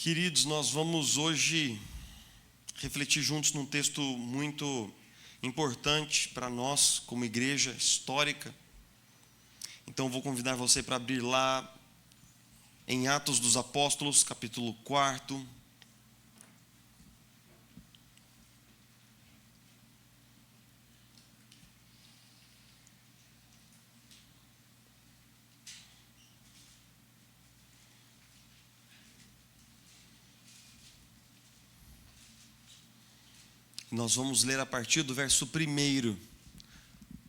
Queridos, nós vamos hoje refletir juntos num texto muito importante para nós, como igreja histórica. Então, vou convidar você para abrir lá em Atos dos Apóstolos, capítulo 4. Nós vamos ler a partir do verso 1.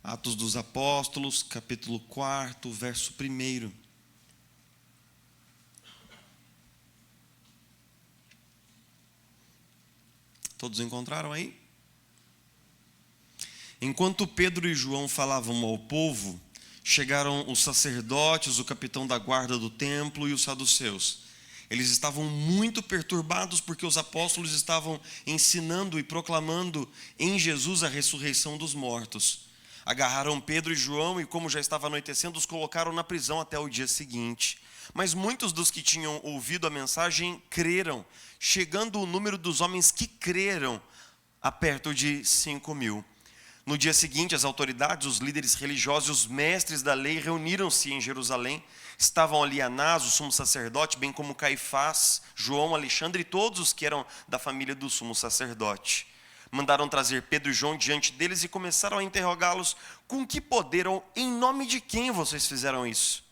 Atos dos Apóstolos, capítulo 4, verso 1. Todos encontraram aí? Enquanto Pedro e João falavam ao povo, chegaram os sacerdotes, o capitão da guarda do templo e os saduceus. Eles estavam muito perturbados porque os apóstolos estavam ensinando e proclamando em Jesus a ressurreição dos mortos. Agarraram Pedro e João e, como já estava anoitecendo, os colocaram na prisão até o dia seguinte. Mas muitos dos que tinham ouvido a mensagem creram, chegando o número dos homens que creram a perto de 5.000. No dia seguinte, as autoridades, os líderes religiosos e os mestres da lei reuniram-se em Jerusalém. Estavam ali Anás, o sumo sacerdote, bem como Caifás, João, Alexandre e todos os que eram da família do sumo sacerdote. Mandaram trazer Pedro e João diante deles e começaram a interrogá-los: com que poder ou em nome de quem vocês fizeram isso?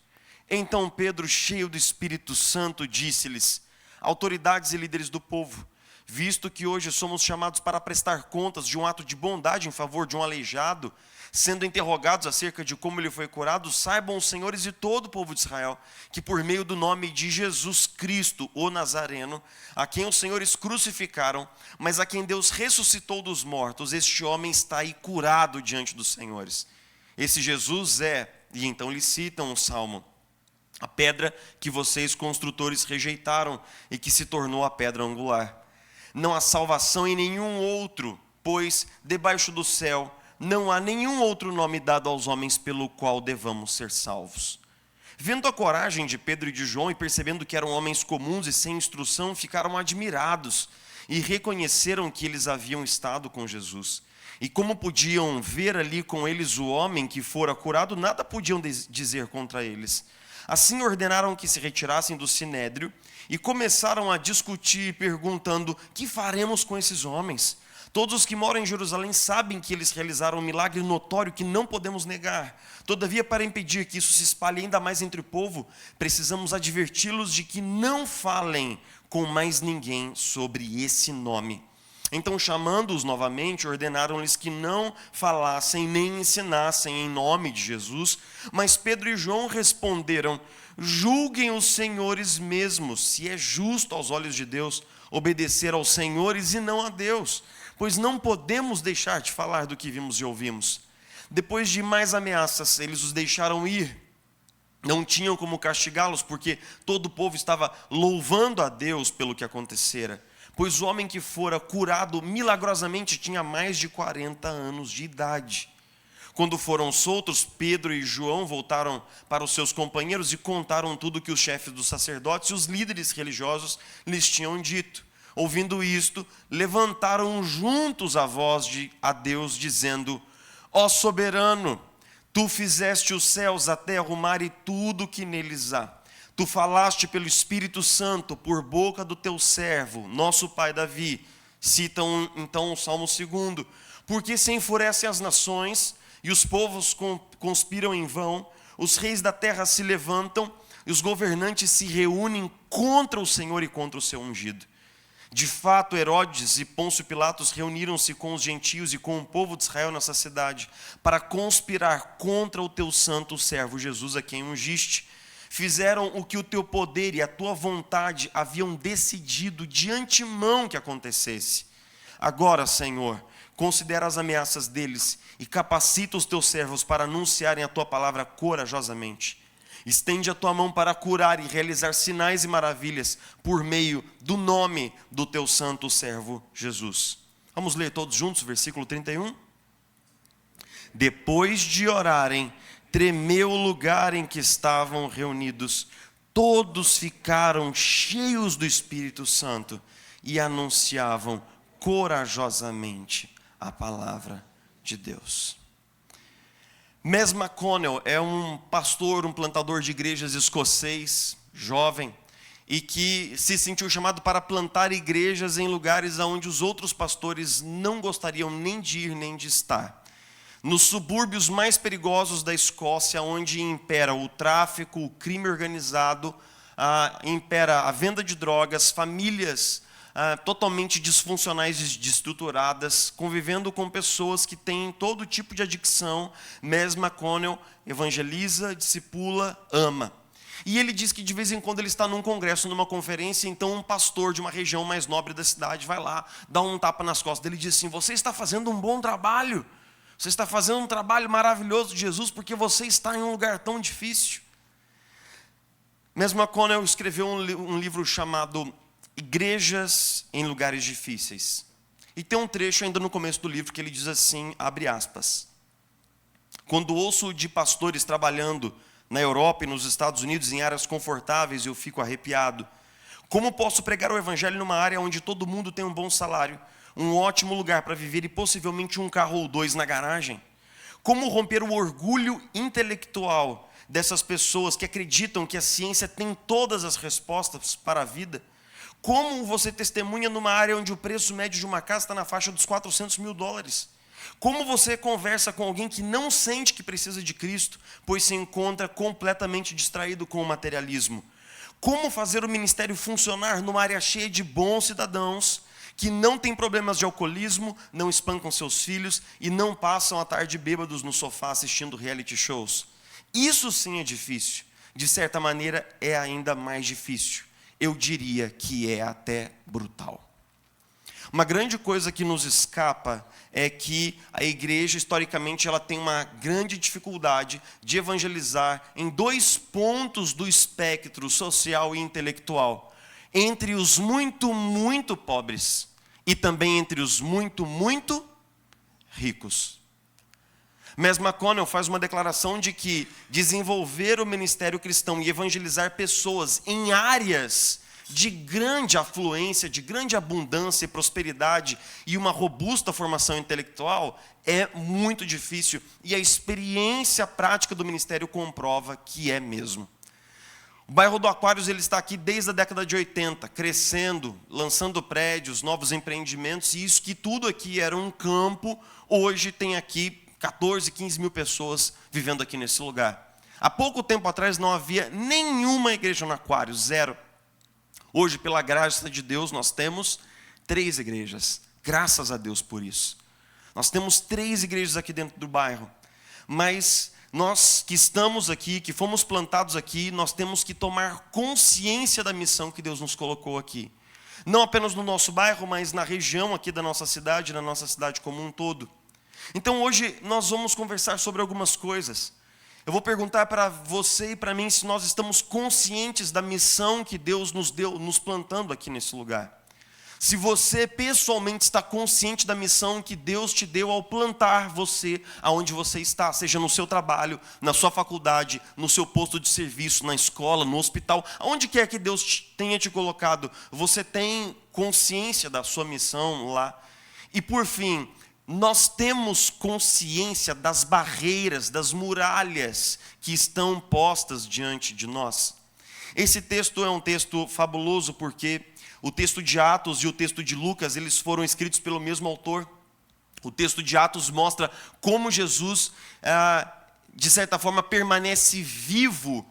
Então Pedro, cheio do Espírito Santo, disse-lhes: autoridades e líderes do povo, visto que hoje somos chamados para prestar contas de um ato de bondade em favor de um aleijado, sendo interrogados acerca de como ele foi curado, saibam os senhores e todo o povo de Israel, que por meio do nome de Jesus Cristo, o Nazareno, a quem os senhores crucificaram, mas a quem Deus ressuscitou dos mortos, este homem está aí curado diante dos senhores. Esse Jesus é, e então lhe citam o Salmo, a pedra que vocês construtores rejeitaram e que se tornou a pedra angular. Não há salvação em nenhum outro, pois debaixo do céu não há nenhum outro nome dado aos homens pelo qual devamos ser salvos. Vendo a coragem de Pedro e de João e percebendo que eram homens comuns e sem instrução, ficaram admirados e reconheceram que eles haviam estado com Jesus. E como podiam ver ali com eles o homem que fora curado, nada podiam dizer contra eles. Assim ordenaram que se retirassem do sinédrio e começaram a discutir, perguntando: que faremos com esses homens? Todos os que moram em Jerusalém sabem que eles realizaram um milagre notório que não podemos negar. Todavia, para impedir que isso se espalhe ainda mais entre o povo, precisamos adverti-los de que não falem com mais ninguém sobre esse nome. Então, chamando-os novamente, ordenaram-lhes que não falassem nem ensinassem em nome de Jesus. Mas Pedro e João responderam: julguem os senhores mesmos, se é justo aos olhos de Deus obedecer aos senhores e não a Deus, pois não podemos deixar de falar do que vimos e ouvimos. Depois de mais ameaças, eles os deixaram ir. Não tinham como castigá-los, porque todo o povo estava louvando a Deus pelo que acontecera. Pois o homem que fora curado milagrosamente tinha mais de 40 anos de idade. Quando foram soltos, Pedro e João voltaram para os seus companheiros e contaram tudo que os chefes dos sacerdotes e os líderes religiosos lhes tinham dito. Ouvindo isto, levantaram juntos a voz a Deus, dizendo: ó soberano, tu fizeste os céus, a terra, o mar e tudo que neles há. Tu falaste pelo Espírito Santo por boca do teu servo, nosso pai Davi. Citam então o Salmo 2. Porque se enfurecem as nações e os povos conspiram em vão, os reis da terra se levantam e os governantes se reúnem contra o Senhor e contra o seu ungido. De fato, Herodes e Pôncio Pilatos reuniram-se com os gentios e com o povo de Israel nessa cidade para conspirar contra o teu santo servo Jesus, a quem ungiste. Fizeram o que o teu poder e a tua vontade haviam decidido de antemão que acontecesse. Agora, Senhor, considera as ameaças deles e capacita os teus servos para anunciarem a tua palavra corajosamente. Estende a tua mão para curar e realizar sinais e maravilhas por meio do nome do teu santo servo Jesus. Vamos ler todos juntos o versículo 31? Depois de orarem, tremeu o lugar em que estavam reunidos. todos ficaram cheios do Espírito Santo e anunciavam corajosamente a palavra de Deus. Mes McConnell é um pastor, um plantador de igrejas escocês, jovem, e que se sentiu chamado para plantar igrejas em lugares onde os outros pastores não gostariam nem de ir, nem de estar. Nos subúrbios mais perigosos da Escócia, onde impera o tráfico, o crime organizado, impera a venda de drogas, famílias totalmente disfuncionais e desestruturadas, convivendo com pessoas que têm todo tipo de adicção. Mes McConnell evangeliza, discipula, ama. E ele diz que de vez em quando ele está num congresso, numa conferência, então um pastor de uma região mais nobre da cidade vai lá, dá um tapa nas costas dele e diz assim: você está fazendo um bom trabalho, você está fazendo um trabalho maravilhoso de Jesus, porque você está em um lugar tão difícil. Mes McConnell escreveu um livro chamado Igrejas em Lugares Difíceis. E tem um trecho ainda no começo do livro que ele diz assim, abre aspas: quando ouço de pastores trabalhando na Europa e nos Estados Unidos em áreas confortáveis, eu fico arrepiado. Como posso pregar o evangelho numa área onde todo mundo tem um bom salário, um ótimo lugar para viver e possivelmente um carro ou dois na garagem? Como romper o orgulho intelectual dessas pessoas que acreditam que a ciência tem todas as respostas para a vida? Como você testemunha numa área onde o preço médio de uma casa está na faixa dos $400 mil? Como você conversa com alguém que não sente que precisa de Cristo, pois se encontra completamente distraído com o materialismo? Como fazer o ministério funcionar numa área cheia de bons cidadãos que não têm problemas de alcoolismo, não espancam seus filhos e não passam a tarde bêbados no sofá assistindo reality shows? Isso sim é difícil. De certa maneira, é ainda mais difícil. Eu diria que é até brutal. Uma grande coisa que nos escapa é que a igreja, historicamente, ela tem uma grande dificuldade de evangelizar em dois pontos do espectro social e intelectual. Entre os muito, muito pobres e também entre os muito, muito ricos. Mes McConnell faz uma declaração de que desenvolver o ministério cristão e evangelizar pessoas em áreas de grande afluência, de grande abundância e prosperidade e uma robusta formação intelectual é muito difícil. E a experiência prática do ministério comprova que é mesmo. O bairro do Aquários ele está aqui desde a década de 80, crescendo, lançando prédios, novos empreendimentos, e isso que tudo aqui era um campo, hoje tem aqui 14, 15 mil pessoas vivendo aqui nesse lugar. Há pouco tempo atrás não havia nenhuma igreja no Aquários, zero. Hoje, pela graça de Deus, nós temos 3 igrejas. Graças a Deus por isso. Nós temos 3 igrejas aqui dentro do bairro. Mas nós que estamos aqui, que fomos plantados aqui, nós temos que tomar consciência da missão que Deus nos colocou aqui. Não apenas no nosso bairro, mas na região aqui da nossa cidade, na nossa cidade como um todo. Então hoje nós vamos conversar sobre algumas coisas. Eu vou perguntar para você e para mim se nós estamos conscientes da missão que Deus nos deu, nos plantando aqui nesse lugar. Se você pessoalmente está consciente da missão que Deus te deu ao plantar você aonde você está, seja no seu trabalho, na sua faculdade, no seu posto de serviço, na escola, no hospital, aonde quer que Deus tenha te colocado, você tem consciência da sua missão lá. E por fim, nós temos consciência das barreiras, das muralhas que estão postas diante de nós. Esse texto é um texto fabuloso porque o texto de Atos e o texto de Lucas, eles foram escritos pelo mesmo autor. O texto de Atos mostra como Jesus, de certa forma, permanece vivo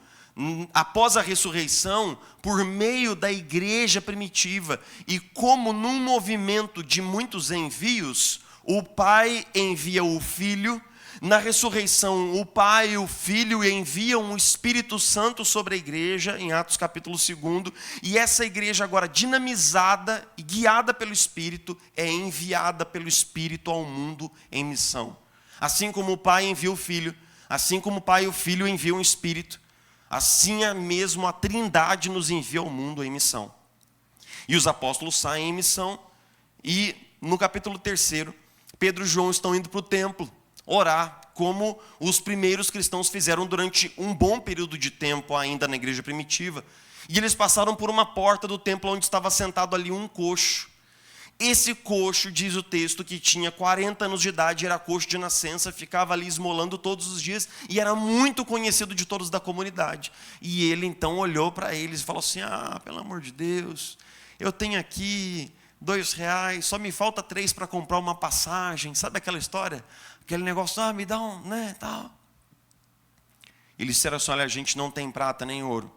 após a ressurreição por meio da igreja primitiva. E como num movimento de muitos envios, o Pai envia o Filho. Na ressurreição, o Pai e o Filho enviam o Espírito Santo sobre a igreja, em Atos capítulo 2, e essa igreja agora dinamizada e guiada pelo Espírito, é enviada pelo Espírito ao mundo em missão. Assim como o Pai envia o Filho, assim como o Pai e o Filho enviam o Espírito, assim mesmo a Trindade nos envia ao mundo em missão. E os apóstolos saem em missão, e no capítulo 3, Pedro e João estão indo para o templo orar, como os primeiros cristãos fizeram durante um bom período de tempo ainda na igreja primitiva. E eles passaram por uma porta do templo onde estava sentado ali um coxo. Esse coxo, diz o texto, que tinha 40 anos de idade, era coxo de nascença, ficava ali esmolando todos os dias e era muito conhecido de todos da comunidade. E ele então olhou para eles e falou assim: pelo amor de Deus, eu tenho aqui R$2, só me falta 3 para comprar uma passagem. Sabe aquela história? Aquele negócio, me dá um, tal. Eles disseram assim: olha, a gente não tem prata nem ouro,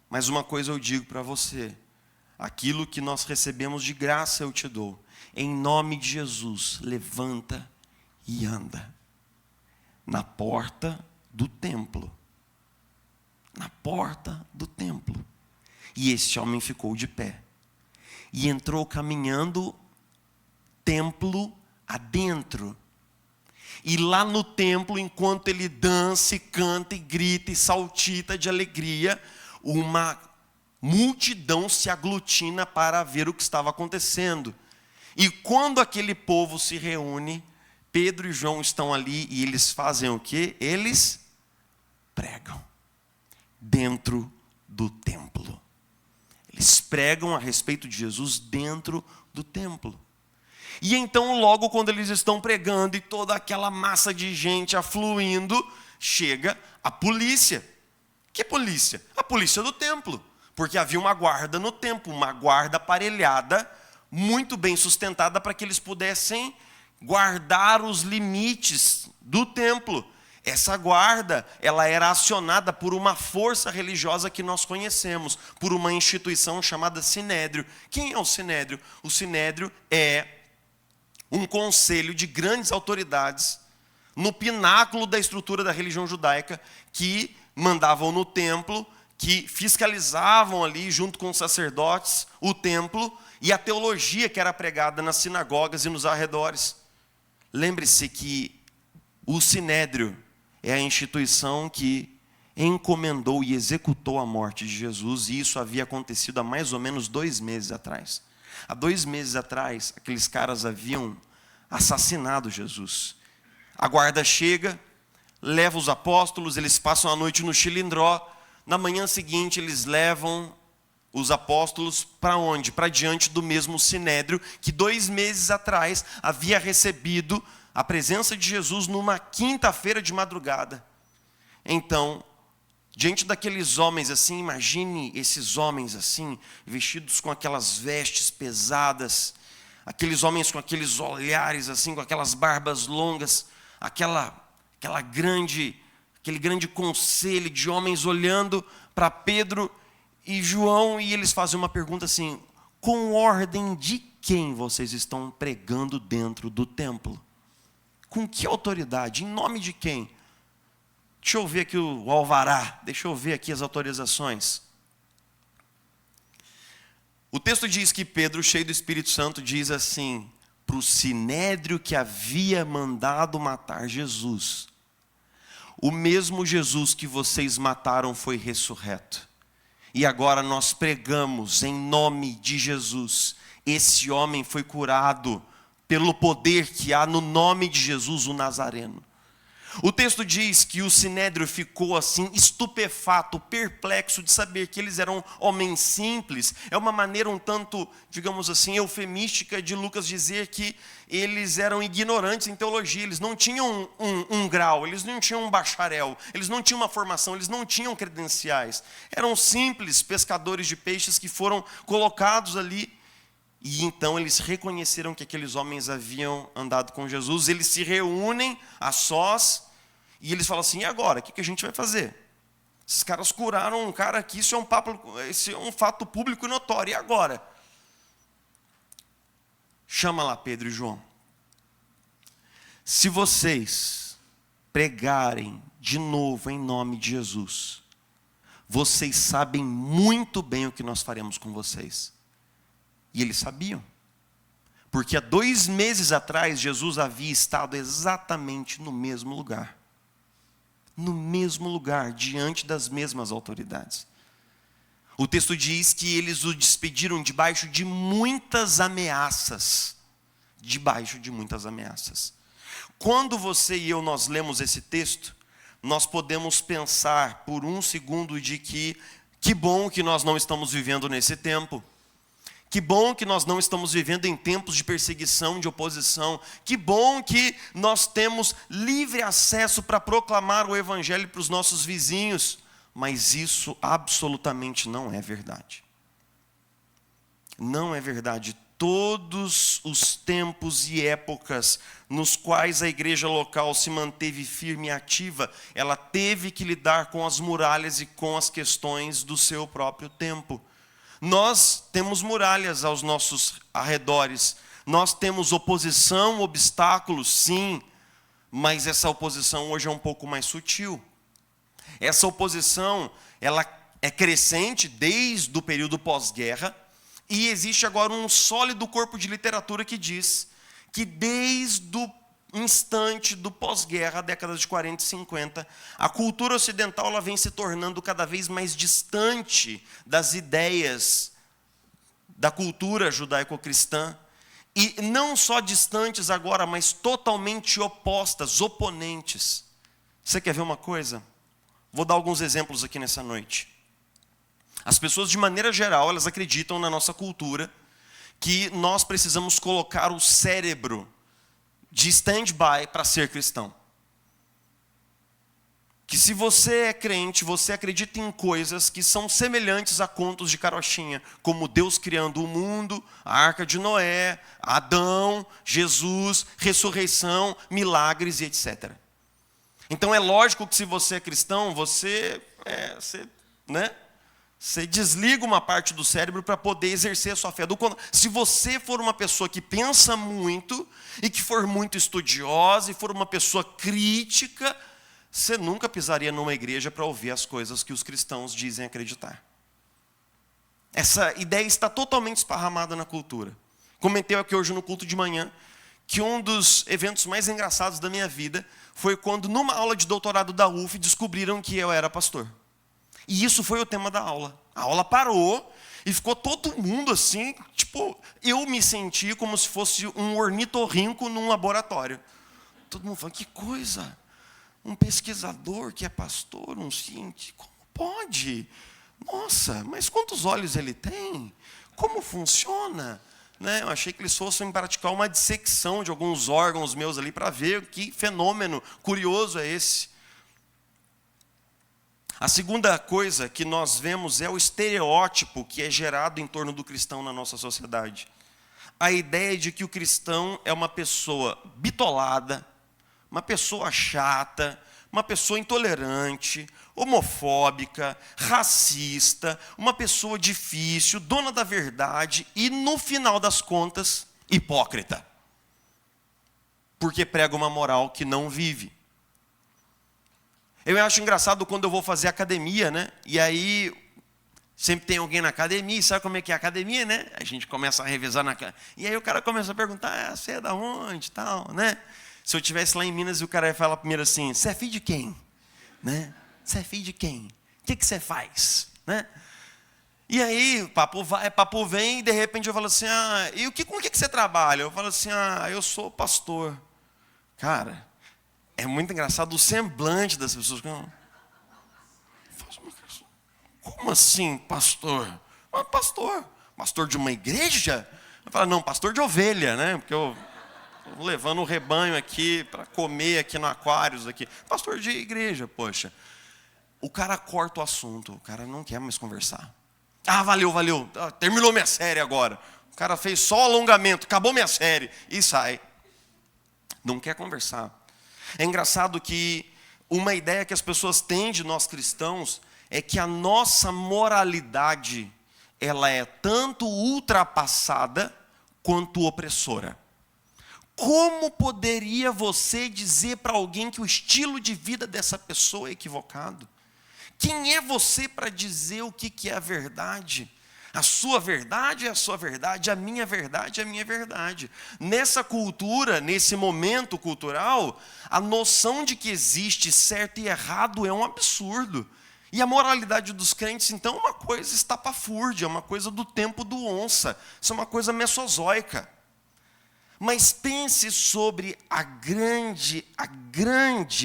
mas uma coisa eu digo para você: aquilo que nós recebemos de graça eu te dou. Em nome de Jesus, levanta e anda. Na porta do templo. Na porta do templo. E esse homem ficou de pé. E entrou caminhando templo adentro. E lá no templo, enquanto ele dança, e canta, e grita, e saltita de alegria, uma multidão se aglutina para ver o que estava acontecendo. E quando aquele povo se reúne, Pedro e João estão ali e eles fazem o quê? Eles pregam dentro do templo. Eles pregam a respeito de Jesus dentro do templo. E então, logo quando eles estão pregando e toda aquela massa de gente afluindo, chega a polícia. Que polícia? A polícia do templo. Porque havia uma guarda no templo, uma guarda aparelhada, muito bem sustentada para que eles pudessem guardar os limites do templo. Essa guarda, ela era acionada por uma força religiosa que nós conhecemos, por uma instituição chamada Sinédrio. Quem é o Sinédrio? O Sinédrio é um conselho de grandes autoridades no pináculo da estrutura da religião judaica que mandavam no templo, que fiscalizavam ali, junto com os sacerdotes, o templo e a teologia que era pregada nas sinagogas e nos arredores. Lembre-se que o Sinédrio é a instituição que encomendou e executou a morte de Jesus, e isso havia acontecido há mais ou menos 2 meses atrás. Há 2 meses atrás, aqueles caras haviam assassinado Jesus. A guarda chega, leva os apóstolos, eles passam a noite no Chilindró. Na manhã seguinte, eles levam os apóstolos para onde? Para diante do mesmo Sinédrio, que 2 meses atrás havia recebido a presença de Jesus numa quinta-feira de madrugada. Então, diante daqueles homens assim, imagine esses homens assim, vestidos com aquelas vestes pesadas, aqueles homens com aqueles olhares assim, com aquelas barbas longas, aquele grande conselho de homens olhando para Pedro e João, e eles fazem uma pergunta assim: com ordem de quem vocês estão pregando dentro do templo? Com que autoridade? Em nome de quem? Deixa eu ver aqui o alvará, deixa eu ver aqui as autorizações. O texto diz que Pedro, cheio do Espírito Santo, diz assim para o Sinédrio que havia mandado matar Jesus: o mesmo Jesus que vocês mataram foi ressurreto. E agora nós pregamos em nome de Jesus. Esse homem foi curado pelo poder que há no nome de Jesus, o Nazareno. O texto diz que o Sinédrio ficou assim, estupefato, perplexo de saber que eles eram homens simples. É uma maneira um tanto, digamos assim, eufemística de Lucas dizer que eles eram ignorantes em teologia. Eles não tinham um grau, eles não tinham um bacharel, eles não tinham uma formação, eles não tinham credenciais. Eram simples pescadores de peixes que foram colocados ali. E então eles reconheceram que aqueles homens haviam andado com Jesus. Eles se reúnem a sós e eles falam assim: e agora? O que a gente vai fazer? Esses caras curaram um cara aqui, isso é um fato público e notório. E agora? Chama lá Pedro e João. Se vocês pregarem de novo em nome de Jesus, vocês sabem muito bem o que nós faremos com vocês. E eles sabiam. Porque há 2 meses atrás, Jesus havia estado exatamente no mesmo lugar. No mesmo lugar, diante das mesmas autoridades. O texto diz que eles o despediram debaixo de muitas ameaças. Debaixo de muitas ameaças. Quando você e eu nós lemos esse texto, nós podemos pensar por um segundo de que bom que nós não estamos vivendo nesse tempo. Que bom que nós não estamos vivendo em tempos de perseguição, de oposição. Que bom que nós temos livre acesso para proclamar o evangelho para os nossos vizinhos. Mas isso absolutamente não é verdade. Não é verdade. Todos os tempos e épocas nos quais a igreja local se manteve firme e ativa, ela teve que lidar com as muralhas e com as questões do seu próprio tempo. Nós temos muralhas aos nossos arredores, nós temos oposição, obstáculos, sim, mas essa oposição hoje é um pouco mais sutil. Essa oposição, ela é crescente desde o período pós-guerra, e existe agora um sólido corpo de literatura que diz que desde o instante do pós-guerra, décadas de 40 e 50, a cultura ocidental ela vem se tornando cada vez mais distante das ideias da cultura judaico-cristã, e não só distantes agora, mas totalmente opostas, oponentes. Você quer ver uma coisa? Vou dar alguns exemplos aqui nessa noite. As pessoas, de maneira geral, elas acreditam na nossa cultura que nós precisamos colocar o cérebro de stand-by para ser cristão. Que se você é crente, você acredita em coisas que são semelhantes a contos de carochinha, como Deus criando o mundo, a Arca de Noé, Adão, Jesus, ressurreição, milagres e etc. Então é lógico que se você é cristão, você desliga uma parte do cérebro para poder exercer a sua fé. Se você for uma pessoa que pensa muito, e que for muito estudiosa, e for uma pessoa crítica, você nunca pisaria numa igreja para ouvir as coisas que os cristãos dizem acreditar. Essa ideia está totalmente esparramada na cultura. Comentei aqui hoje no culto de manhã, que um dos eventos mais engraçados da minha vida foi quando, numa aula de doutorado da UF, descobriram que eu era pastor. E isso foi o tema da aula. A aula parou e ficou todo mundo assim, eu me senti como se fosse um ornitorrinco num laboratório. Todo mundo falando, que coisa, um pesquisador que é pastor, um cientista, como pode? Nossa, mas quantos olhos ele tem? Como funciona? Eu achei que eles fossem praticar uma dissecção de alguns órgãos meus ali para ver que fenômeno curioso é esse. A segunda coisa que nós vemos é o estereótipo que é gerado em torno do cristão na nossa sociedade. A ideia de que o cristão é uma pessoa bitolada, uma pessoa chata, uma pessoa intolerante, homofóbica, racista, uma pessoa difícil, dona da verdade e, no final das contas, hipócrita. Porque prega uma moral que não vive. Eu acho engraçado quando eu vou fazer academia, E aí, sempre tem alguém na academia, sabe como é que é a academia, A gente começa a revezar e aí o cara começa a perguntar, você é da onde, tal, Se eu estivesse lá em Minas e o cara ia falar primeiro assim, você é filho de quem? Você é filho de quem? O que você faz? E aí, papo vai, papo vem, e de repente eu falo assim, e com o que você trabalha? Eu falo assim, eu sou pastor. Cara, é muito engraçado o semblante das pessoas. Como assim, pastor? Pastor de uma igreja? Eu falo, não, pastor de ovelha, Porque eu estou levando o rebanho aqui para comer aqui no Aquários aqui. Pastor de igreja, poxa. O cara corta o assunto, o cara não quer mais conversar. Valeu. Terminou minha série agora. O cara fez só o alongamento, acabou minha série e sai. Não quer conversar. É engraçado que uma ideia que as pessoas têm de nós cristãos é que a nossa moralidade, ela é tanto ultrapassada quanto opressora. Como poderia você dizer para alguém que o estilo de vida dessa pessoa é equivocado? Quem é você para dizer o que é a verdade? A sua verdade é a sua verdade, a minha verdade é a minha verdade. Nessa cultura, nesse momento cultural, a noção de que existe certo e errado é um absurdo. E a moralidade dos crentes, então, é uma coisa estapafúrdia, é uma coisa do tempo do onça, isso é uma coisa mesozoica. Mas pense sobre a grande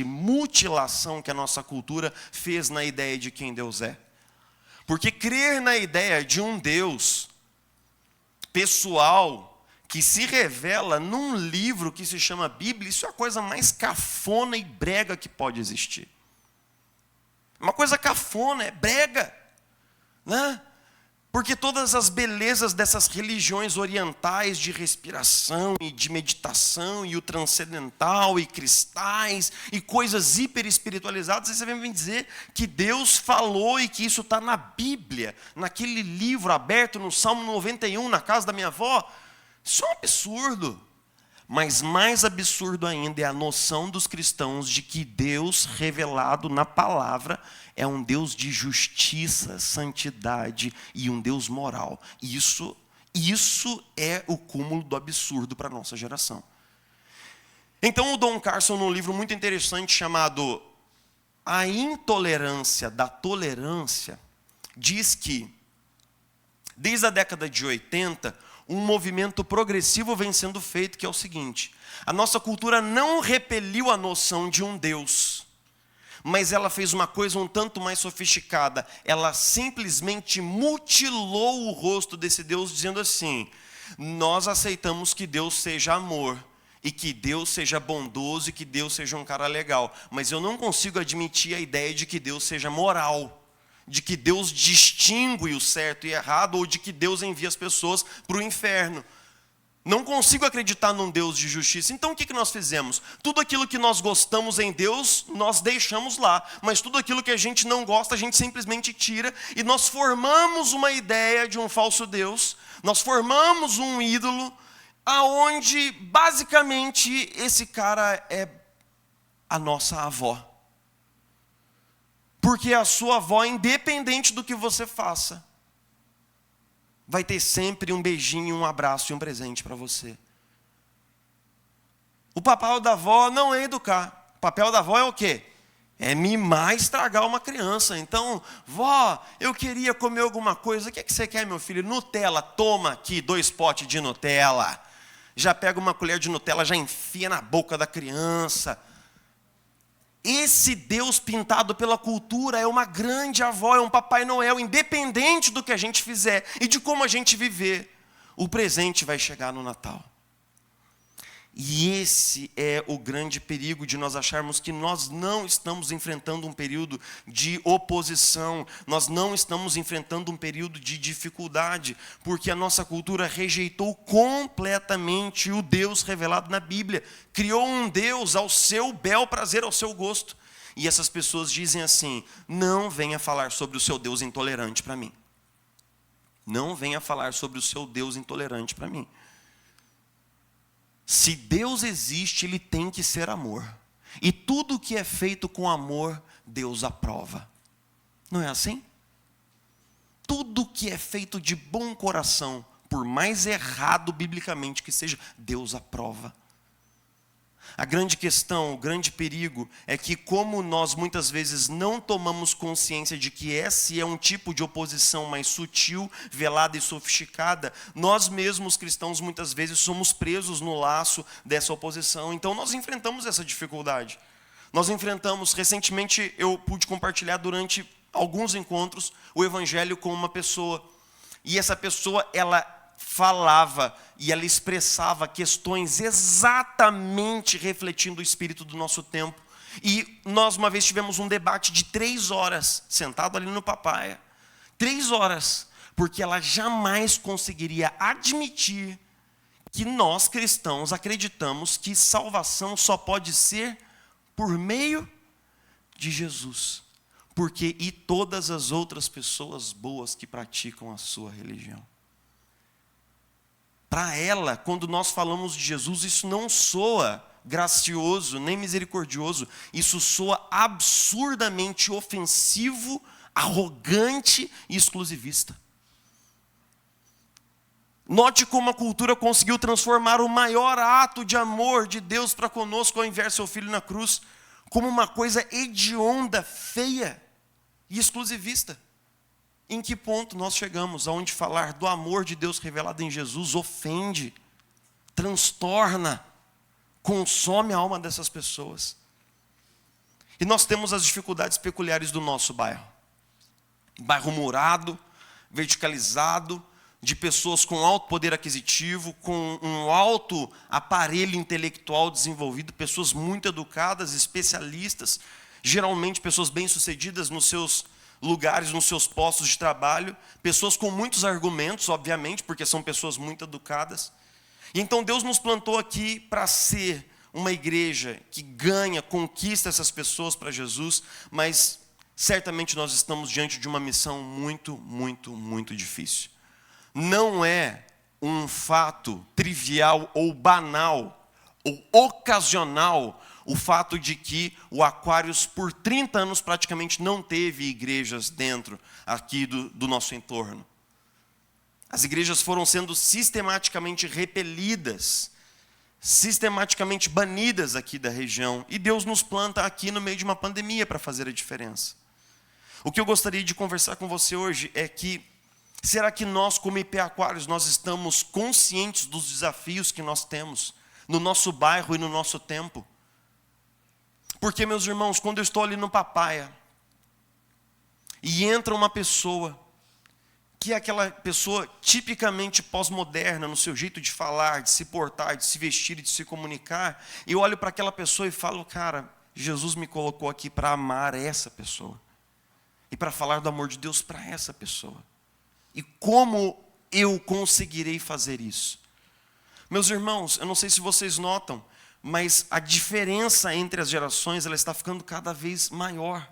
mutilação que a nossa cultura fez na ideia de quem Deus é. Porque crer na ideia de um Deus pessoal que se revela num livro que se chama Bíblia, isso é a coisa mais cafona e brega que pode existir. Uma coisa cafona, é brega, né? Porque todas as belezas dessas religiões orientais de respiração e de meditação e o transcendental e cristais e coisas hiper espiritualizadas, aí você vem me dizer que Deus falou e que isso está na Bíblia, naquele livro aberto no Salmo 91, na casa da minha avó. Isso é um absurdo. Mas mais absurdo ainda é a noção dos cristãos de que Deus revelado na palavra é um Deus de justiça, santidade e um Deus moral. Isso é o cúmulo do absurdo para a nossa geração. Então o Don Carson, num livro muito interessante chamado A Intolerância da Tolerância, diz que, desde a década de 80, um movimento progressivo vem sendo feito, que é o seguinte: a nossa cultura não repeliu a noção de um Deus, mas ela fez uma coisa um tanto mais sofisticada. Ela simplesmente mutilou o rosto desse Deus, dizendo assim: nós aceitamos que Deus seja amor, e que Deus seja bondoso, e que Deus seja um cara legal, mas eu não consigo admitir a ideia de que Deus seja moral, de que Deus distingue o certo e errado, ou de que Deus envia as pessoas para o inferno. Não consigo acreditar num Deus de justiça. Então o que nós fizemos? Tudo aquilo que nós gostamos em Deus, nós deixamos lá. Mas tudo aquilo que a gente não gosta, a gente simplesmente tira. E nós formamos uma ideia de um falso Deus. Nós formamos um ídolo, aonde basicamente esse cara é a nossa avó. Porque a sua avó, independente do que você faça, vai ter sempre um beijinho, um abraço e um presente para você. O papel da avó não é educar. O papel da avó é o quê? É mimar e estragar uma criança. Então, vó, eu queria comer alguma coisa. O que é que você quer, meu filho? Nutella. Toma aqui 2 potes de Nutella. Já pega uma colher de Nutella, já enfia na boca da criança. Esse Deus pintado pela cultura é uma grande avó, é um Papai Noel, independente do que a gente fizer e de como a gente viver, o presente vai chegar no Natal. E esse é o grande perigo de nós acharmos que nós não estamos enfrentando um período de oposição, nós não estamos enfrentando um período de dificuldade, porque a nossa cultura rejeitou completamente o Deus revelado na Bíblia, criou um Deus ao seu bel prazer, ao seu gosto. E essas pessoas dizem assim: não venha falar sobre o seu Deus intolerante para mim. Não venha falar sobre o seu Deus intolerante para mim. Se Deus existe, Ele tem que ser amor. E tudo que é feito com amor, Deus aprova. Não é assim? Tudo que é feito de bom coração, por mais errado biblicamente que seja, Deus aprova. A grande questão, o grande perigo é que, como nós muitas vezes não tomamos consciência de que esse é um tipo de oposição mais sutil, velada e sofisticada, nós mesmos cristãos muitas vezes somos presos no laço dessa oposição. Então nós enfrentamos essa dificuldade. Nós enfrentamos, recentemente eu pude compartilhar durante alguns encontros o evangelho com uma pessoa. E essa pessoa, ela falava e ela expressava questões exatamente refletindo o espírito do nosso tempo. E nós uma vez tivemos um debate de 3 horas, sentado ali no Papaya. 3 horas, porque ela jamais conseguiria admitir que nós cristãos acreditamos que salvação só pode ser por meio de Jesus. Porque e todas as outras pessoas boas que praticam a sua religião. Para ela, quando nós falamos de Jesus, isso não soa gracioso, nem misericordioso. Isso soa absurdamente ofensivo, arrogante e exclusivista. Note como a cultura conseguiu transformar o maior ato de amor de Deus para conosco ao enviar seu Filho na cruz, como uma coisa hedionda, feia e exclusivista. Em que ponto nós chegamos aonde falar do amor de Deus revelado em Jesus ofende, transtorna, consome a alma dessas pessoas. E nós temos as dificuldades peculiares do nosso bairro. Bairro murado, verticalizado, de pessoas com alto poder aquisitivo, com um alto aparelho intelectual desenvolvido, pessoas muito educadas, especialistas, geralmente pessoas bem-sucedidas nos seus lugares, nos seus postos de trabalho, pessoas com muitos argumentos, obviamente, porque são pessoas muito educadas. E então Deus nos plantou aqui para ser uma igreja que ganha, conquista essas pessoas para Jesus, mas certamente nós estamos diante de uma missão muito, muito, muito difícil. Não é um fato trivial ou banal ou ocasional o fato de que o Aquários por 30 anos praticamente não teve igrejas dentro aqui do nosso entorno. As igrejas foram sendo sistematicamente repelidas, sistematicamente banidas aqui da região, e Deus nos planta aqui no meio de uma pandemia para fazer a diferença. O que eu gostaria de conversar com você hoje é que, será que nós, como IP Aquários, nós estamos conscientes dos desafios que nós temos no nosso bairro e no nosso tempo? Porque, meus irmãos, quando eu estou ali no Papaya e entra uma pessoa, que é aquela pessoa tipicamente pós-moderna no seu jeito de falar, de se portar, de se vestir e de se comunicar, eu olho para aquela pessoa e falo, cara, Jesus me colocou aqui para amar essa pessoa e para falar do amor de Deus para essa pessoa. E como eu conseguirei fazer isso? Meus irmãos, eu não sei se vocês notam, mas a diferença entre as gerações ela está ficando cada vez maior.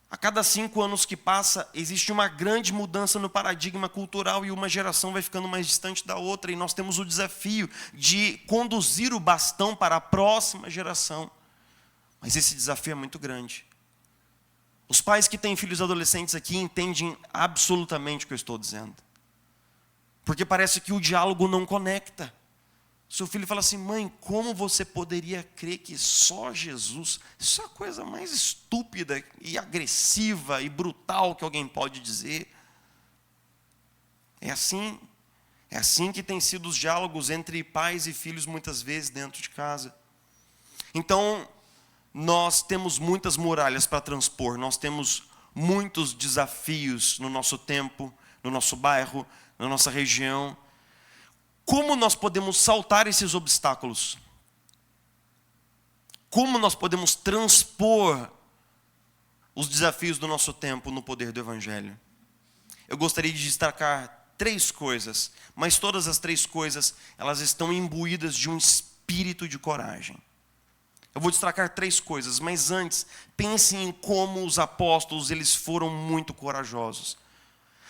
A cada 5 anos que passa, existe uma grande mudança no paradigma cultural e uma geração vai ficando mais distante da outra. E nós temos o desafio de conduzir o bastão para a próxima geração. Mas esse desafio é muito grande. Os pais que têm filhos adolescentes aqui entendem absolutamente o que eu estou dizendo. Porque parece que o diálogo não conecta. Seu filho fala assim, mãe, como você poderia crer que só Jesus? Isso é a coisa mais estúpida e agressiva e brutal que alguém pode dizer. É assim que tem sido os diálogos entre pais e filhos muitas vezes dentro de casa. Então, nós temos muitas muralhas para transpor, nós temos muitos desafios no nosso tempo, no nosso bairro, na nossa região. Como nós podemos saltar esses obstáculos? Como nós podemos transpor os desafios do nosso tempo no poder do Evangelho? Eu gostaria de destacar 3 coisas, mas todas as 3 coisas, elas estão imbuídas de um espírito de coragem. Eu vou destacar 3 coisas, mas antes, pense em como os apóstolos, eles foram muito corajosos.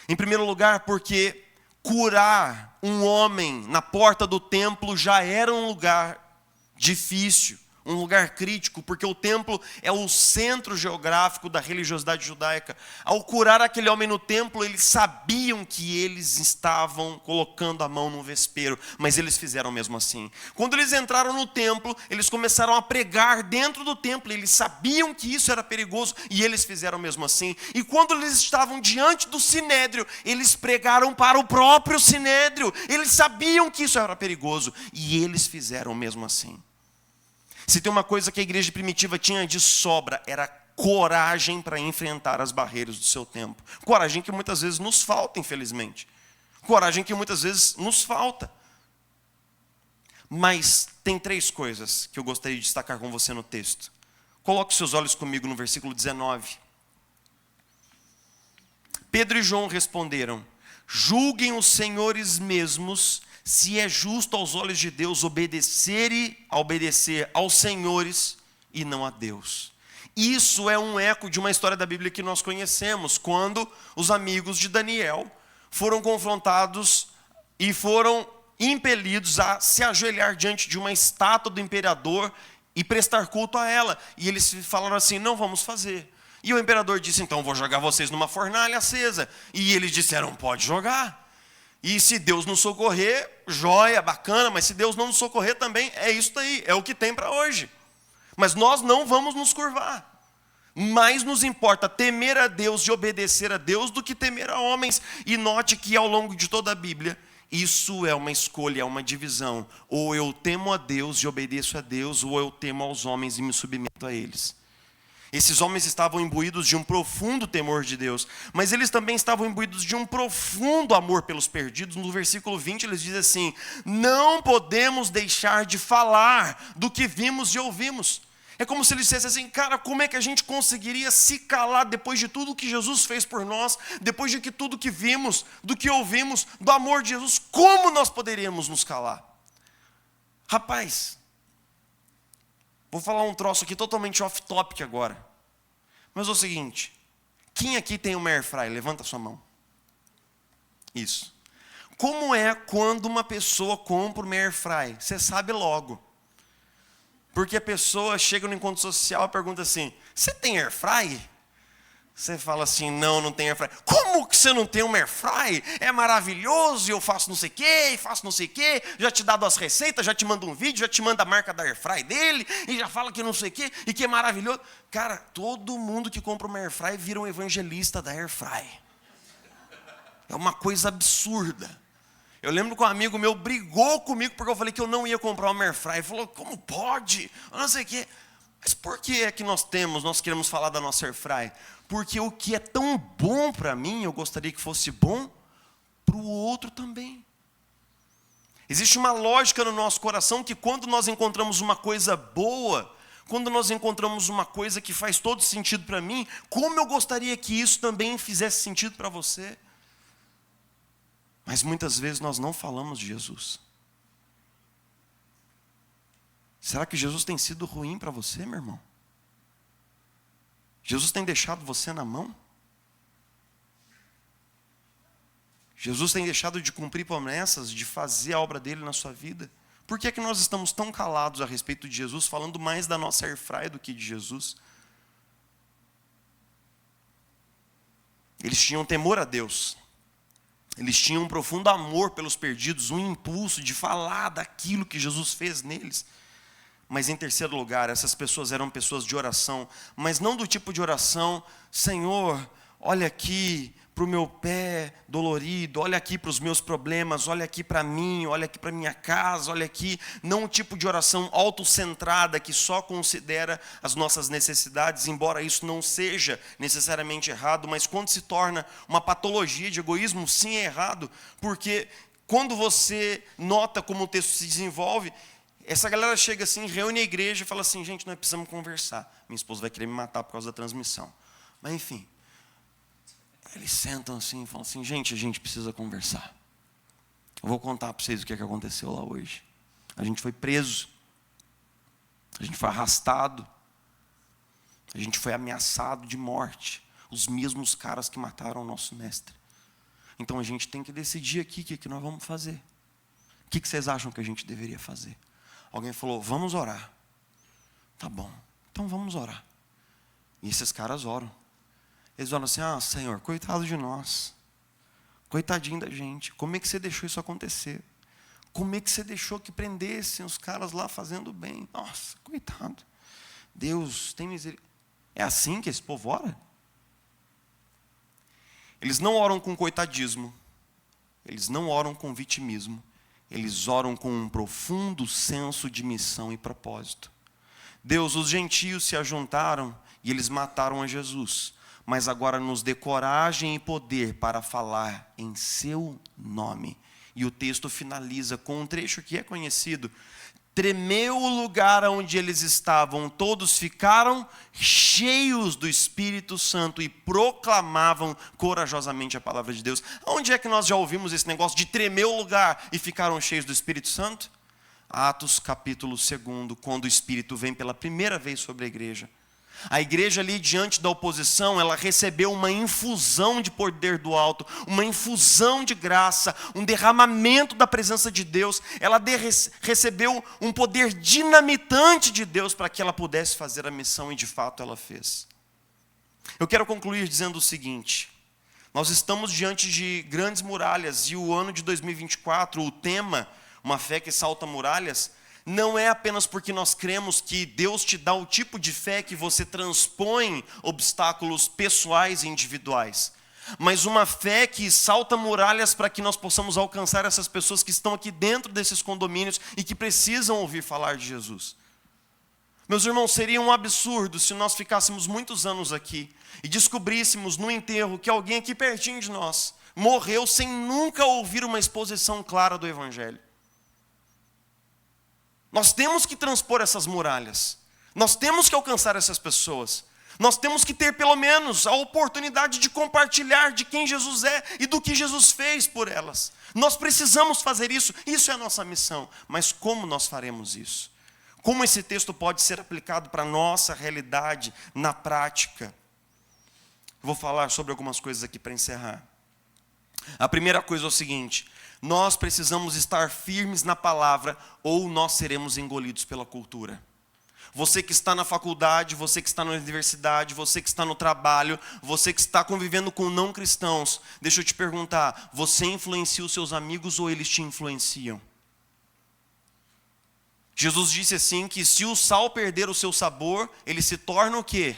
Em primeiro lugar, porque curar um homem na porta do templo já era um lugar difícil, um lugar crítico, porque o templo é o centro geográfico da religiosidade judaica. Ao curar aquele homem no templo, eles sabiam que eles estavam colocando a mão no vespeiro, mas eles fizeram mesmo assim. Quando eles entraram no templo, eles começaram a pregar dentro do templo, eles sabiam que isso era perigoso, e eles fizeram mesmo assim. E quando eles estavam diante do sinédrio, eles pregaram para o próprio sinédrio, eles sabiam que isso era perigoso, e eles fizeram mesmo assim. Se tem uma coisa que a igreja primitiva tinha de sobra, era coragem para enfrentar as barreiras do seu tempo. Coragem que muitas vezes nos falta, infelizmente. Coragem que muitas vezes nos falta. Mas tem 3 coisas que eu gostaria de destacar com você no texto. Coloque seus olhos comigo no versículo 19. Pedro e João responderam, julguem os senhores mesmos se é justo aos olhos de Deus obedecer aos senhores e não a Deus. Isso é um eco de uma história da Bíblia que nós conhecemos, quando os amigos de Daniel foram confrontados e foram impelidos a se ajoelhar diante de uma estátua do imperador e prestar culto a ela. E eles falaram assim, não vamos fazer. E o imperador disse, então vou jogar vocês numa fornalha acesa. E eles disseram, pode jogar. E se Deus nos socorrer, joia, bacana, mas se Deus não nos socorrer também, é isso daí, é o que tem para hoje. Mas nós não vamos nos curvar. Mais nos importa temer a Deus e obedecer a Deus do que temer a homens. E note que ao longo de toda a Bíblia, Isso é uma escolha, é uma divisão. Ou eu temo a Deus e obedeço a Deus, ou eu temo aos homens e me submeto a eles. Esses homens estavam imbuídos de um profundo temor de Deus, mas eles também estavam imbuídos de um profundo amor pelos perdidos. No versículo 20 eles dizem assim: não podemos deixar de falar do que vimos e ouvimos. É como se eles dissessem assim: cara, como é que a gente conseguiria se calar depois de tudo que Jesus fez por nós, depois de tudo que vimos, do que ouvimos, do amor de Jesus, como nós poderíamos nos calar? Rapaz, vou falar um troço aqui totalmente off-topic agora. Mas é o seguinte: quem aqui tem uma airfryer? Levanta a sua mão. Isso. Como é quando uma pessoa compra uma airfryer? Você sabe logo. Porque a pessoa chega no encontro social e pergunta assim: você tem airfryer? Você fala assim: não tenho airfryer. Como que você não tem uma airfryer? É maravilhoso, eu faço não sei o quê, faço não sei o quê, já te dado as receitas, já te mando um vídeo, já te manda a marca da airfryer dele, e já fala que não sei o quê, e que é maravilhoso. Cara, todo mundo que compra uma airfryer vira um evangelista da airfryer. É uma coisa absurda. Eu lembro que um amigo meu brigou comigo porque eu falei que eu não ia comprar uma airfryer. Ele falou: como pode? Eu não sei o quê. Mas por que é que nós queremos falar da nossa airfryer? Porque o que é tão bom para mim, eu gostaria que fosse bom para o outro também. Existe uma lógica no nosso coração que quando nós encontramos uma coisa boa, quando nós encontramos uma coisa que faz todo sentido para mim, como eu gostaria que isso também fizesse sentido para você. Mas muitas vezes nós não falamos de Jesus. Será que Jesus tem sido ruim para você, meu irmão? Jesus tem deixado você na mão? Jesus tem deixado de cumprir promessas, de fazer a obra dele na sua vida? Por que é que nós estamos tão calados a respeito de Jesus, falando mais da nossa airfryer do que de Jesus? Eles tinham temor a Deus. Eles tinham um profundo amor pelos perdidos, um impulso de falar daquilo que Jesus fez neles. Mas em terceiro lugar, essas pessoas eram pessoas de oração, mas não do tipo de oração: Senhor, olha aqui para o meu pé dolorido, olha aqui para os meus problemas, olha aqui para mim, olha aqui para minha casa, olha aqui. Não um tipo de oração autocentrada que só considera as nossas necessidades, embora isso não seja necessariamente errado, mas quando se torna uma patologia de egoísmo, sim, é errado, porque quando você nota como o texto se desenvolve, essa galera chega assim, reúne a igreja e fala assim: gente, nós precisamos conversar. Minha esposa vai querer me matar por causa da transmissão. Mas enfim, eles sentam assim e falam assim: gente, a gente precisa conversar. Eu vou contar para vocês o que é que aconteceu lá hoje. A gente foi preso. A gente foi arrastado. A gente foi ameaçado de morte. Os mesmos caras que mataram o nosso mestre. Então a gente tem que decidir aqui o que nós vamos fazer. O que vocês acham que a gente deveria fazer? Alguém falou: vamos orar. Tá bom, então vamos orar. E esses caras oram. Eles oram assim: ah, Senhor, coitado de nós. Coitadinho da gente. Como é que você deixou isso acontecer? Como é que você deixou que prendessem os caras lá fazendo bem? Nossa, coitado. Deus tem misericórdia. É assim que esse povo ora? Eles não oram com coitadismo. Eles não oram com vitimismo. Eles oram com um profundo senso de missão e propósito. Deus, os gentios se ajuntaram e eles mataram a Jesus, mas agora nos dê coragem e poder para falar em seu nome. E o texto finaliza com um trecho que é conhecido: tremeu o lugar onde eles estavam, todos ficaram cheios do Espírito Santo e proclamavam corajosamente a palavra de Deus. Onde é que nós já ouvimos esse negócio de tremer o lugar e ficaram cheios do Espírito Santo? Atos capítulo 2, quando o Espírito vem pela primeira vez sobre a igreja. A igreja ali diante da oposição, ela recebeu uma infusão de poder do alto, uma infusão de graça, um derramamento da presença de Deus. Ela recebeu um poder dinamitante de Deus para que ela pudesse fazer a missão, e de fato ela fez. Eu quero concluir dizendo o seguinte: nós estamos diante de grandes muralhas, e o ano de 2024, o tema, uma fé que salta muralhas, não é apenas porque nós cremos que Deus te dá o tipo de fé que você transpõe obstáculos pessoais e individuais. mas uma fé que salta muralhas para que nós possamos alcançar essas pessoas que estão aqui dentro desses condomínios e que precisam ouvir falar de Jesus. Meus irmãos, seria um absurdo se nós ficássemos muitos anos aqui e descobríssemos no enterro que alguém aqui pertinho de nós morreu sem nunca ouvir uma exposição clara do Evangelho. Nós temos que transpor essas muralhas. Nós temos que alcançar essas pessoas. Nós temos que ter pelo menos a oportunidade de compartilhar de quem Jesus é e do que Jesus fez por elas. Nós precisamos fazer isso. Isso é a nossa missão. Mas como nós faremos isso? Como esse texto pode ser aplicado para a nossa realidade na prática? Vou falar sobre algumas coisas aqui para encerrar. A primeira coisa é o seguinte: nós precisamos estar firmes na palavra ou nós seremos engolidos pela cultura. Você que está na faculdade, você que está na universidade, você que está no trabalho, você que está convivendo com não cristãos, deixa eu te perguntar, você influencia os seus amigos ou eles te influenciam? Jesus disse assim que se o sal perder o seu sabor, ele se torna o quê?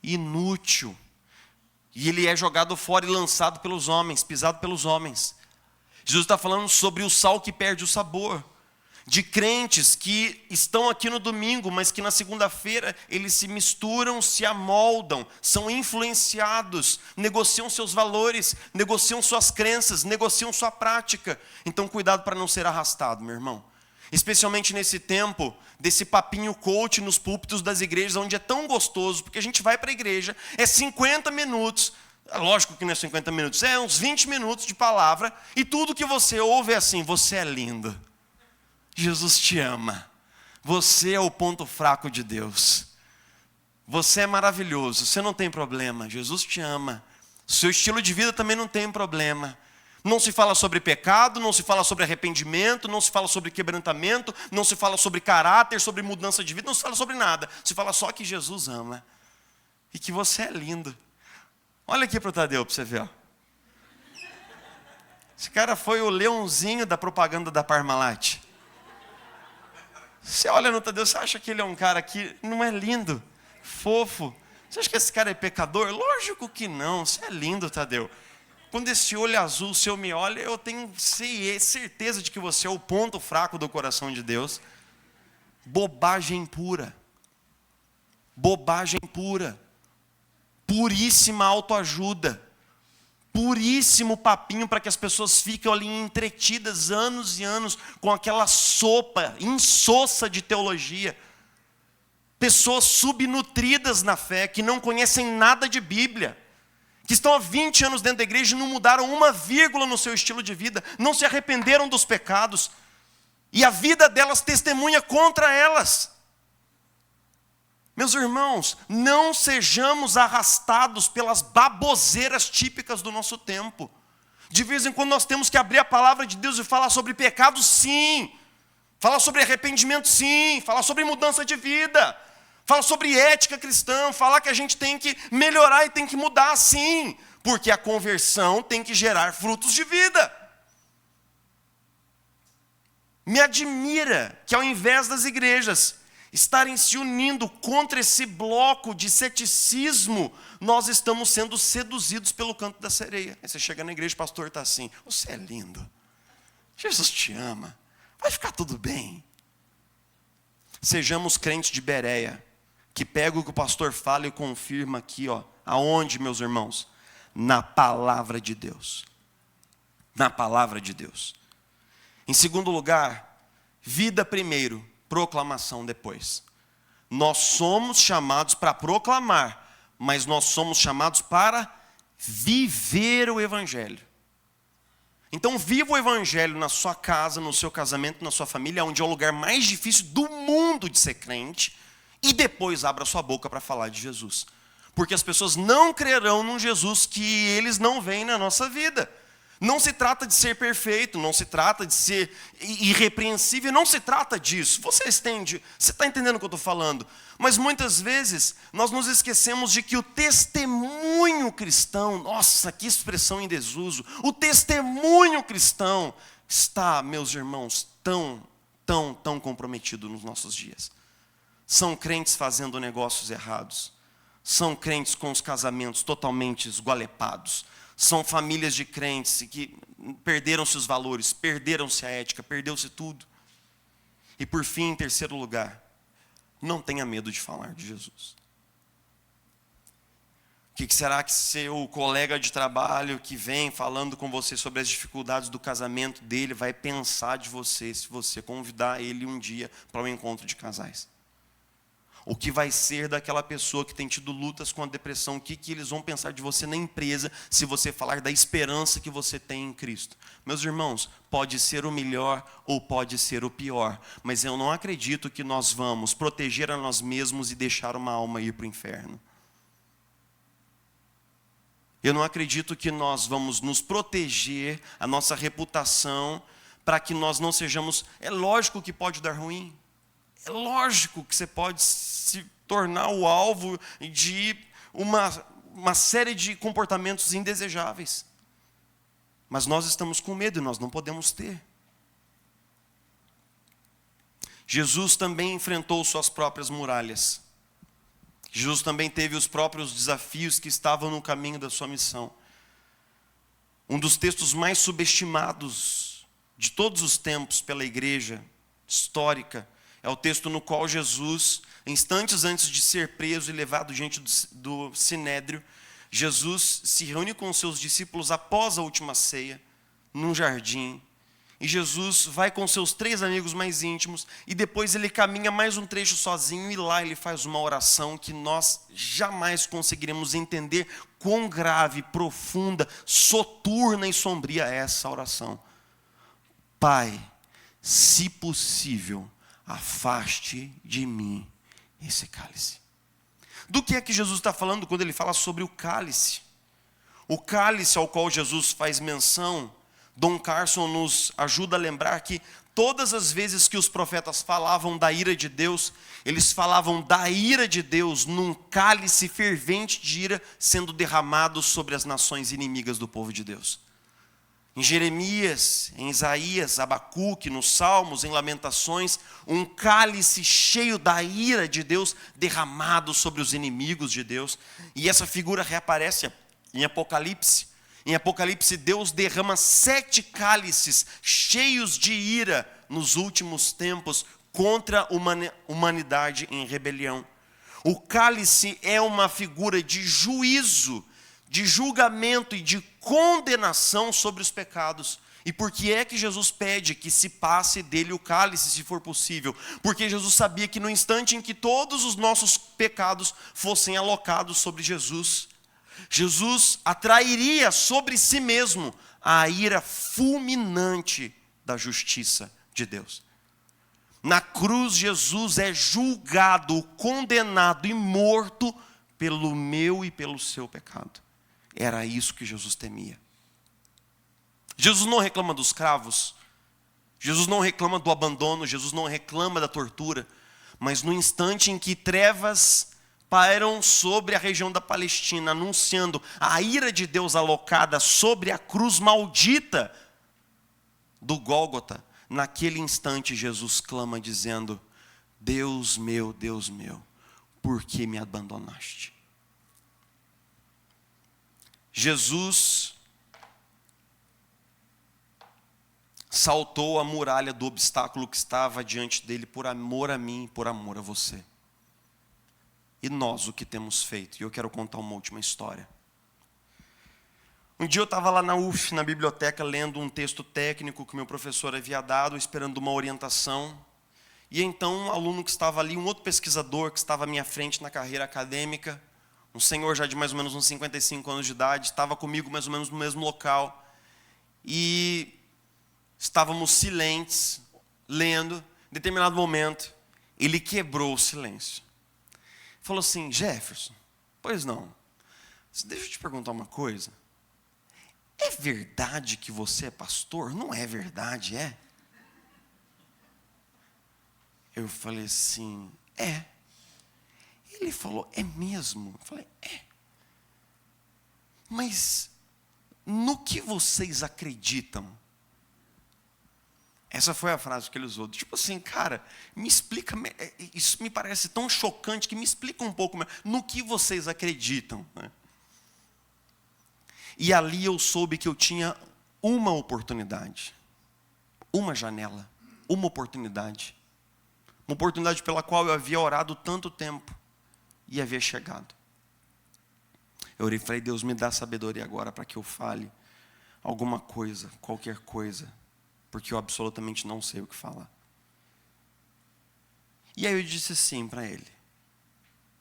Inútil. E ele é jogado fora e lançado pelos homens, pisado pelos homens. Jesus está falando sobre o sal que perde o sabor. De crentes que estão aqui no domingo, mas que na segunda-feira eles se misturam, se amoldam, são influenciados, negociam seus valores, negociam suas crenças, negociam sua prática. Então cuidado para não ser arrastado, meu irmão. Especialmente nesse tempo desse papinho coach nos púlpitos das igrejas, onde é tão gostoso, porque a gente vai para a igreja, é 50 minutos, lógico que não é 50 minutos, é uns 20 minutos de palavra, e tudo que você ouve é assim: você é lindo, Jesus te ama, você é o ponto fraco de Deus, você é maravilhoso, você não tem problema, Jesus te ama, seu estilo de vida também não tem problema. Não se fala sobre pecado, não se fala sobre arrependimento, não se fala sobre quebrantamento, não se fala sobre caráter, sobre mudança de vida, não se fala sobre nada. Se fala só que Jesus ama e que você é lindo. Olha aqui para o Tadeu para você ver. Ó. Esse cara foi o leãozinho da propaganda da Parmalat. Você olha no Tadeu, você acha que ele é um cara que não é lindo, fofo? Você acha que esse cara é pecador? Lógico que não, você é lindo, Tadeu. Quando esse olho azul seu me olha, eu tenho certeza de que você é o ponto fraco do coração de Deus. Bobagem pura. Bobagem pura. Puríssima autoajuda. Puríssimo papinho para que as pessoas fiquem ali entretidas anos e anos com aquela sopa insossa de teologia. Pessoas subnutridas na fé, que não conhecem nada de Bíblia. Que estão há 20 anos dentro da igreja e não mudaram uma vírgula no seu estilo de vida, não se arrependeram dos pecados, e a vida delas testemunha contra elas. Meus irmãos, não sejamos arrastados pelas baboseiras típicas do nosso tempo. De vez em quando nós temos que abrir a palavra de Deus e falar sobre pecado, sim. Falar sobre arrependimento, sim. Falar sobre mudança de vida. Fala sobre ética cristã, falar que a gente tem que melhorar e tem que mudar, sim, porque a conversão tem que gerar frutos de vida. Me admira que ao invés das igrejas estarem se unindo contra esse bloco de ceticismo, nós estamos sendo seduzidos pelo canto da sereia. Aí você chega na igreja, o pastor está assim: você é lindo, Jesus te ama, vai ficar tudo bem. Sejamos crentes de Bereia, que pega o que o pastor fala e confirma aqui, ó. Aonde, meus irmãos? Na palavra de Deus. Na palavra de Deus. Em segundo lugar, vida primeiro, proclamação depois. Nós somos chamados para proclamar, mas nós somos chamados para viver o Evangelho. Então viva o Evangelho na sua casa, no seu casamento, na sua família, onde é o lugar mais difícil do mundo de ser crente, e depois abra sua boca para falar de Jesus. Porque as pessoas não crerão num Jesus que eles não veem na nossa vida. Não se trata de ser perfeito, não se trata de ser irrepreensível, não se trata disso. Você está entendendo o que eu estou falando? Mas muitas vezes nós nos esquecemos de que o testemunho cristão, nossa, que expressão em desuso, o testemunho cristão está, meus irmãos, tão comprometido nos nossos dias. São crentes fazendo negócios errados. São crentes com os casamentos totalmente esgualepados. São famílias de crentes que perderam-se os valores, perderam-se a ética, perdeu-se tudo. E por fim, em terceiro lugar, não tenha medo de falar de Jesus. O que será que seu colega de trabalho que vem falando com você sobre as dificuldades do casamento dele vai pensar de você se você convidar ele um dia para um encontro de casais? O que vai ser daquela pessoa que tem tido lutas com a depressão? O que eles vão pensar de você na empresa se você falar da esperança que você tem em Cristo? Meus irmãos, pode ser o melhor ou pode ser o pior, mas eu não acredito que nós vamos proteger a nós mesmos e deixar uma alma ir para o inferno. Eu não acredito que nós vamos nos proteger, a nossa reputação, para que nós não sejamos... É lógico que pode dar ruim. É lógico que você pode se tornar o alvo de uma série de comportamentos indesejáveis. Mas nós estamos com medo e nós não podemos ter. Jesus também enfrentou suas próprias muralhas. Jesus também teve os próprios desafios que estavam no caminho da sua missão. Um dos textos mais subestimados de todos os tempos pela igreja histórica é o texto no qual Jesus, instantes antes de ser preso e levado diante do Sinédrio, Jesus se reúne com os seus discípulos após a última ceia, num jardim. E Jesus vai com seus 3 amigos mais íntimos e depois ele caminha mais um trecho sozinho e lá ele faz uma oração que nós jamais conseguiremos entender quão grave, profunda, soturna e sombria é essa oração. Pai, se possível, afaste de mim esse cálice. Do que é que Jesus está falando quando ele fala sobre o cálice? O cálice ao qual Jesus faz menção, Dom Carson nos ajuda a lembrar que todas as vezes que os profetas falavam da ira de Deus, eles falavam da ira de Deus num cálice fervente de ira sendo derramado sobre as nações inimigas do povo de Deus. Em Jeremias, em Isaías, Abacuque, nos Salmos, em Lamentações, um cálice cheio da ira de Deus derramado sobre os inimigos de Deus. E essa figura reaparece em Apocalipse. Em Apocalipse, Deus derrama 7 cálices cheios de ira nos últimos tempos contra a humanidade em rebelião. O cálice é uma figura de juízo, de julgamento e de condenação sobre os pecados. E por que é que Jesus pede que se passe dele o cálice, se for possível? Porque Jesus sabia que no instante em que todos os nossos pecados fossem alocados sobre Jesus, Jesus atrairia sobre si mesmo a ira fulminante da justiça de Deus. Na cruz, Jesus é julgado, condenado e morto pelo meu e pelo seu pecado. Era isso que Jesus temia. Jesus não reclama dos cravos, Jesus não reclama do abandono, Jesus não reclama da tortura, mas no instante em que trevas pairam sobre a região da Palestina, anunciando a ira de Deus alocada sobre a cruz maldita do Gólgota, naquele instante Jesus clama dizendo: Deus meu, por que me abandonaste? Jesus saltou a muralha do obstáculo que estava diante dele por amor a mim, por amor a você. E nós o que temos feito? E eu quero contar uma última história. Um dia eu estava lá na UF, na biblioteca, lendo um texto técnico que meu professor havia dado, esperando uma orientação. E então um aluno que estava ali, um outro pesquisador que estava à minha frente na carreira acadêmica, um senhor já de mais ou menos uns 55 anos de idade, estava comigo mais ou menos no mesmo local. E estávamos silentes, lendo. Em determinado momento, ele quebrou o silêncio. Falou assim: Jefferson, pois não, deixa eu te perguntar uma coisa. É verdade que você é pastor? Não é verdade, é? Eu falei assim: é. Ele falou: é mesmo? Eu falei: é. Mas no que vocês acreditam? Essa foi a frase que ele usou. Tipo assim, cara, me explica, isso me parece tão chocante que me explica um pouco no que vocês acreditam. Né? E ali eu soube que eu tinha uma oportunidade, uma janela, uma oportunidade. Uma oportunidade pela qual eu havia orado tanto tempo e havia chegado. Eu orei e falei, Deus, me dá sabedoria agora para que eu fale alguma coisa, qualquer coisa, porque eu absolutamente não sei o que falar. E aí eu disse assim para ele.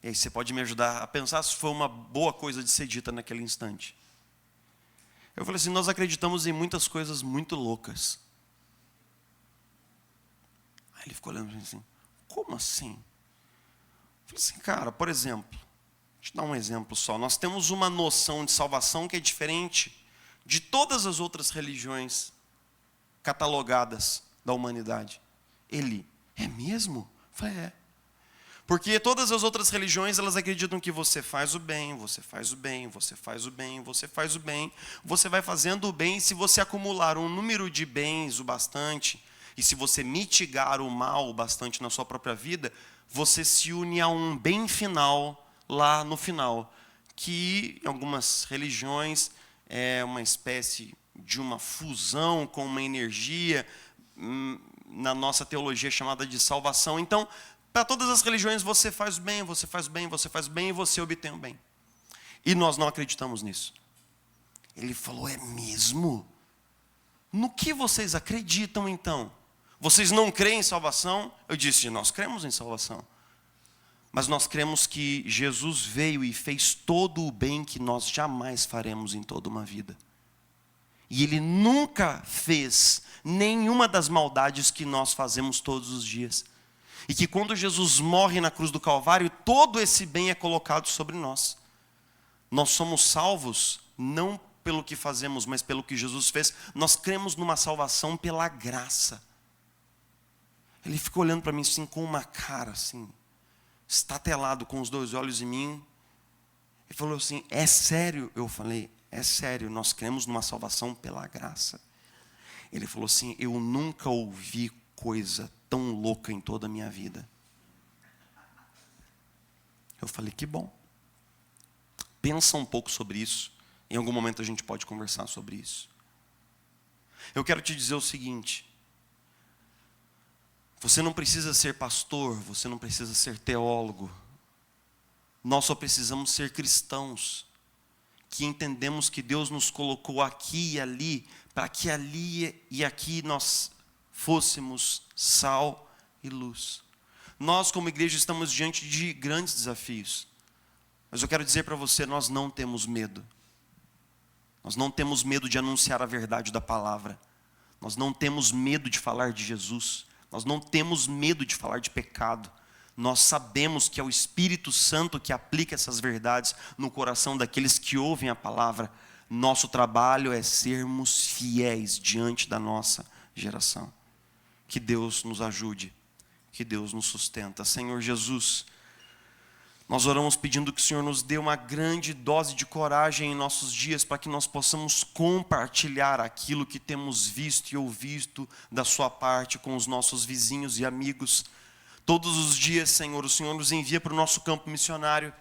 E aí você pode me ajudar a pensar se foi uma boa coisa de ser dita naquele instante. Eu falei assim, nós acreditamos em muitas coisas muito loucas. Aí ele ficou olhando assim, como assim? Eu falei assim, cara, por exemplo, deixa eu te dar um exemplo só. Nós temos uma noção de salvação que é diferente de todas as outras religiões catalogadas da humanidade. Ele, é mesmo? Eu falei, é. Porque todas as outras religiões, elas acreditam que você faz o bem, você faz o bem, você faz o bem, você faz o bem, você vai fazendo o bem, e se você acumular um número de bens o bastante, e se você mitigar o mal o bastante na sua própria vida, você se une a um bem final lá no final, que em algumas religiões é uma espécie de uma fusão com uma energia, na nossa teologia chamada de salvação. Então, para todas as religiões você faz o bem, você faz o bem, você faz o bem e você obtém o bem. E nós não acreditamos nisso. Ele falou, é mesmo? No que vocês acreditam então? Vocês não creem em salvação? Eu disse, nós cremos em salvação. Mas nós cremos que Jesus veio e fez todo o bem que nós jamais faremos em toda uma vida. E Ele nunca fez nenhuma das maldades que nós fazemos todos os dias. E que quando Jesus morre na cruz do Calvário, todo esse bem é colocado sobre nós. Nós somos salvos, não pelo que fazemos, mas pelo que Jesus fez. Nós cremos numa salvação pela graça. Ele ficou olhando para mim assim, com uma cara assim, estatelado, com os dois olhos em mim. Ele falou assim, é sério? Eu falei, é sério, nós cremos numa salvação pela graça. Ele falou assim, eu nunca ouvi coisa tão louca em toda a minha vida. Eu falei, que bom. Pensa um pouco sobre isso. Em algum momento a gente pode conversar sobre isso. Eu quero te dizer o seguinte. Você não precisa ser pastor, você não precisa ser teólogo. Nós só precisamos ser cristãos, que entendemos que Deus nos colocou aqui e ali, para que ali e aqui nós fôssemos sal e luz. Nós, como igreja, estamos diante de grandes desafios. Mas eu quero dizer para você, nós não temos medo. Nós não temos medo de anunciar a verdade da palavra. Nós não temos medo de falar de Jesus. Nós não temos medo de falar de pecado. Nós sabemos que é o Espírito Santo que aplica essas verdades no coração daqueles que ouvem a palavra. Nosso trabalho é sermos fiéis diante da nossa geração. Que Deus nos ajude, que Deus nos sustenta. Senhor Jesus, nós oramos pedindo que o Senhor nos dê uma grande dose de coragem em nossos dias, para que nós possamos compartilhar aquilo que temos visto e ouvido da sua parte com os nossos vizinhos e amigos. Todos os dias, Senhor, o Senhor nos envia para o nosso campo missionário.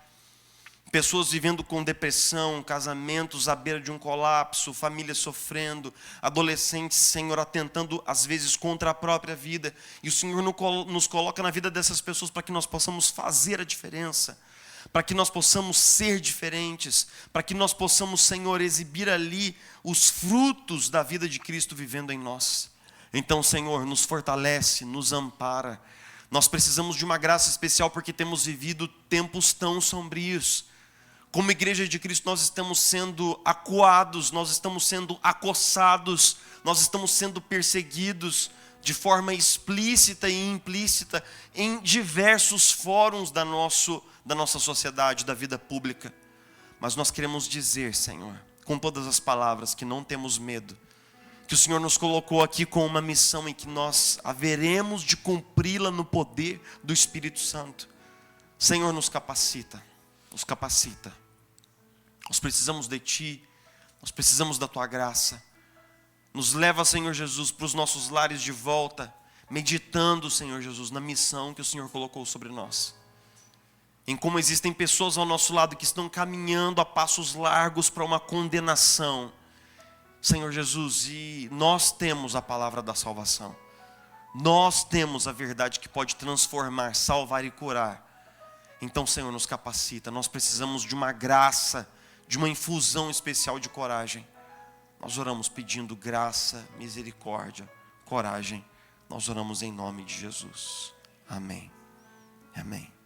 Pessoas vivendo com depressão, casamentos à beira de um colapso, famílias sofrendo, adolescentes, Senhor, atentando às vezes contra a própria vida. E o Senhor nos coloca na vida dessas pessoas para que nós possamos fazer a diferença, para que nós possamos ser diferentes, para que nós possamos, Senhor, exibir ali os frutos da vida de Cristo vivendo em nós. Então, Senhor, nos fortalece, nos ampara. Nós precisamos de uma graça especial porque temos vivido tempos tão sombrios. Como igreja de Cristo, nós estamos sendo acuados, nós estamos sendo acossados, nós estamos sendo perseguidos de forma explícita e implícita em diversos fóruns da nossa sociedade, da vida pública. Mas nós queremos dizer, Senhor, com todas as palavras, que não temos medo, que o Senhor nos colocou aqui com uma missão em que nós haveremos de cumpri-la no poder do Espírito Santo. Senhor, nos capacita. Nos capacita. Nós precisamos de Ti, nós precisamos da Tua graça. Nos leva, Senhor Jesus, para os nossos lares de volta, meditando, Senhor Jesus, na missão que o Senhor colocou sobre nós. em como existem pessoas ao nosso lado que estão caminhando a passos largos para uma condenação. Senhor Jesus, e nós temos a palavra da salvação. Nós temos a verdade que pode transformar, salvar e curar. Então, Senhor, nos capacita. Nós precisamos de uma graça, de uma infusão especial de coragem. Nós oramos pedindo graça, misericórdia, coragem. Nós oramos em nome de Jesus. Amém. Amém.